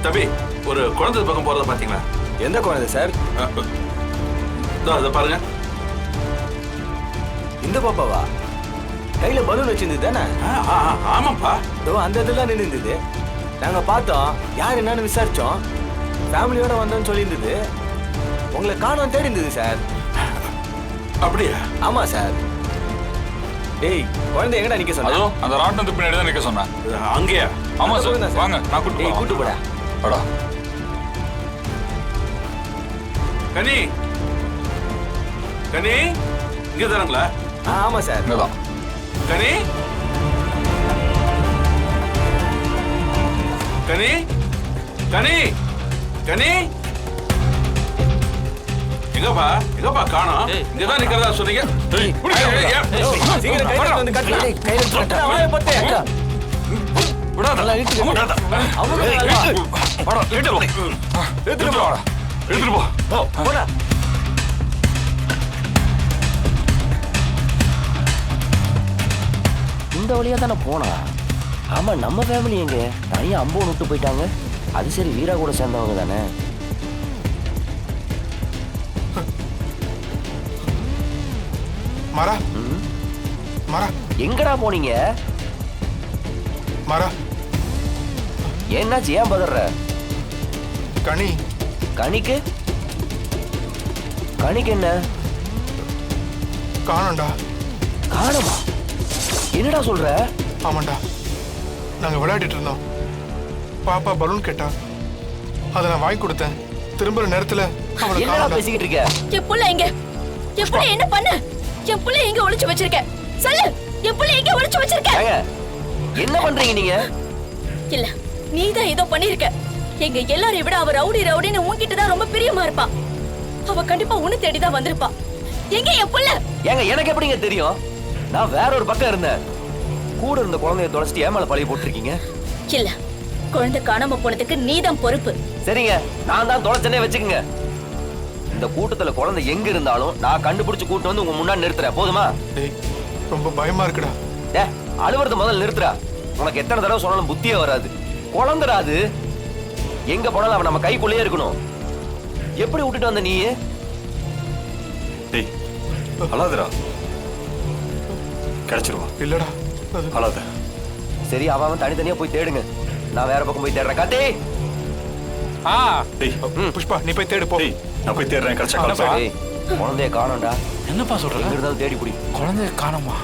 தம்பி ஒரு குழந்தை பக்கம் போறத பாத்தீங்களா? எந்த குழந்தை சார்? அதை பாருங்க. இந்த பாப்பாவா? கையில பலூன் வச்சிருந்தது தானே? ஆமாப்பா. இதோ அந்த இதெல்லாம் நின்று இருந்தது. நாங்க பார்த்தோம், யார் என்னன்னு விசாரிச்சோம். ஃபேமிலியோட வந்தோம்னு சொல்லியிருந்தது. உங்களை காணோம் தேடி இருந்தது சார். அப்படியா? ஆமா சார். டேய் குழந்தை எங்கடா நிக்க சொன்னா? அதோ அந்த ராட்டனத்துக்கு பின்னாடி தான் நிக்க சொன்னேன். அங்கேயா? ஆமா சார். வாங்க நான் கூட்டு போடா. வாடா. கனி கனி இங்க தானுங்களா? ஆமா சார். இங்கதான். கனி கனி கனி கனி எங்கப்பா எங்கப்பா காணோம்? இங்கதான் நிக்கிறதா சொன்னீங்க. சீக்கிரம் கையில வந்து கட்டு. கையில கட்டு. அவளை போட்டு விடாத. நல்லா இழுத்து விடாத. அவங்க வாடா எடுத்து போ. எடுத்து போ. எடுத்து போ. போடா. இந்த வழியா தானே போனா? ஆமா நம்ம ஃபேமிலி எங்க தனியா அம்பு விட்டு போயிட்டாங்க. அது சரி வீரா கூட சேர்ந்தவங்க தானே. மாறா மாறா எங்கடா போனீங்க? மாறா என்னாச்சு? ஏன் பதற? கனி கணிக்கு கணிக்கு என்ன காணோம்டா. காணமா? என்னடா சொல்ற? ஆமாண்டா, நாங்க விளையாடிட்டு இருந்தோம். பாப்பா பலூன் கேட்டா, அதை நான் வாங்கி கொடுத்தேன். திரும்புற நேரத்துல அவளை என்னடா காணோம்டா. பேசிக்கிட்டு இருக்க? என் புள்ள எங்க? என் புள்ள என்ன பண்ண? என் புள்ள எங்க ஒளிச்சு வச்சிருக்க? சொல்லு. என் புள்ள எங்க ஒளிச்சு வச்சிருக்க? ஏங்க, என்ன பண்றீங்க நீங்க? இல்ல, நீதான் ஏதோ பண்ணிருக்க. எங்க எல்லாரையும் விட அவ ரவுடி ரவுடின்னு உன்கிட்ட தான் ரொம்ப பிரியமா இருப்பா. அவ கண்டிப்பா உன்னை தேடிதான் வந்திருப்பா. எங்க என் புள்ள? ஏங்க எனக்கு எப்படிங்க தெரியும்? நான் வேற ஒரு பக்கம் இருந்தேன். கூட இருந்த குழந்தைய தொலைச்சிட்டு ஏன் மேல பழைய போட்டிருக்கீங்க? இல்ல, குழந்தை காணாம போனதுக்கு நீதான் பொறுப்பு. சரிங்க, நான் தான் தொலைச்சனே வச்சுக்கோங்க. இந்த கூட்டத்துல குழந்தை எங்க இருந்தாலும் நான் கண்டுபிடிச்சு கூட்டு வந்து உங்க முன்னாடி நிறுத்துறேன். போதுமா? டேய், ரொம்ப பயமா இருக்குடா. டே, அழுவுறத முதல்ல நிறுத்துறா. உனக்கு எத்தனை தடவை சொன்னாலும் புத்தியே வராது. குழந்தைடா அது. எங்க போனாலும் அவன் நம்ம கைக்குள்ளேயே இருக்கணும். எப்படி விட்டுட்டு வந்த நீ? டேய் அழாதடா. கிடைச்சிருவா. இல்லடா அழாத. சரி, அவன் தனித்தனியா போய் தேடுங்க. நான் வேற பக்கம் போய் தேடுறேன். காத்தே. டேய் புஷ்பா, நீ போய் தேடு போ. டேய் நான் போய் தேடுறேன். கிடைச்சா கால் டேய், குழந்தைய காணோம்டா. என்னப்பா சொல்ற? எங்க இருந்தாலும் தேடி புடி. குழந்தைய காணோமா?